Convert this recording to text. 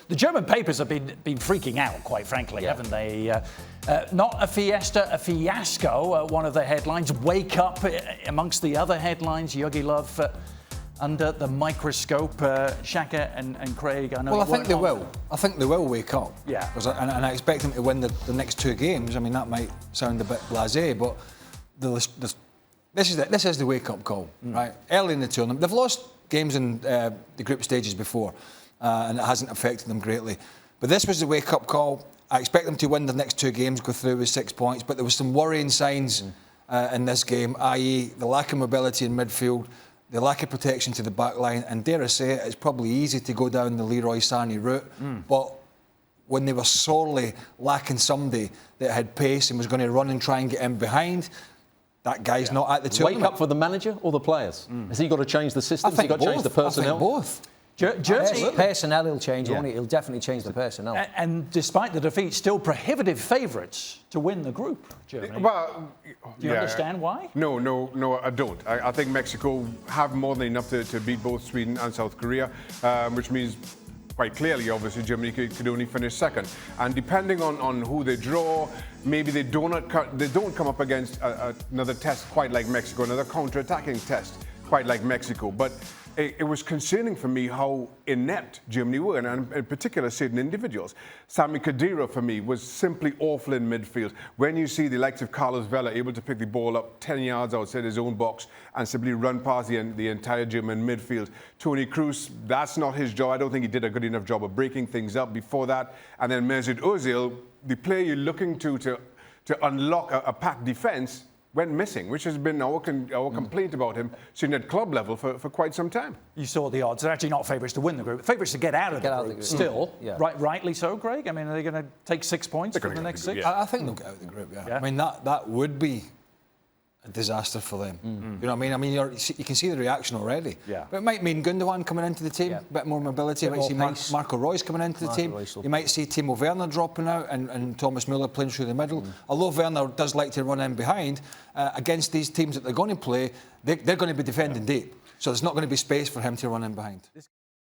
The German papers have been freaking out, quite frankly, haven't they? Not a fiesta, a fiasco. One of the headlines. Wake up amongst the other headlines. Jogi Löw under the microscope. Shaka and Craig. I know. Well, I think they will. I think they will wake up. Yeah. And I expect them to win the next 2 games. I mean, that might sound a bit blasé, but this is the wake-up call, right? Early in the tournament, they've lost games in the group stages before, and it hasn't affected them greatly. But this was the wake-up call. I expect them to win the next 2 games, go through with 6 points. But there was some worrying signs in this game, i.e., the lack of mobility in midfield, the lack of protection to the back line, and dare I say it, it's probably easy to go down the Leroy Sané route, but when they were sorely lacking somebody that had pace and was going to run and try and get in behind, that guy's not at the tournament. Wake up for the manager or the players? Has he got to change the system? Has he got to change the personnel? I think both. Personnel he'll change, won't he? He'll definitely change the personnel. And despite the defeat, still prohibitive favourites to win the group, Germany. Well, do you understand why? No, I don't. I think Mexico have more than enough to beat both Sweden and South Korea, which means quite clearly, obviously, Germany could only finish second. And depending on who they draw, maybe they don't come up against another test quite like Mexico, another counter-attacking test quite like Mexico. But it was concerning for me how inept Germany were, and in particular certain individuals. Sami Khedira, for me, was simply awful in midfield. When you see the likes of Carlos Vela able to pick the ball up 10 yards outside his own box and simply run past the entire German midfield. Toni Kroos, that's not his job. I don't think he did a good enough job of breaking things up before that. And then Mesut Ozil, the player you're looking to unlock a packed defence, went missing, which has been our complaint about him sitting at club level for quite some time. You saw the odds. They're actually not favourites to win the group. Favourites to get out of the group. Still, rightly so, Greg? I mean, are they going to take 6 points for the next 6? I think they'll get out of the group, I mean, that would be a disaster for them. You know what I mean? You can see the reaction already. But it might mean Gundogan coming into the team, a bit more mobility. You might see Marco Reus coming into the team. You might see Timo Werner dropping out and Thomas Müller playing through the middle. Although Werner does like to run in behind, against these teams that they're going to play, they're going to be defending deep. So there's not going to be space for him to run in behind.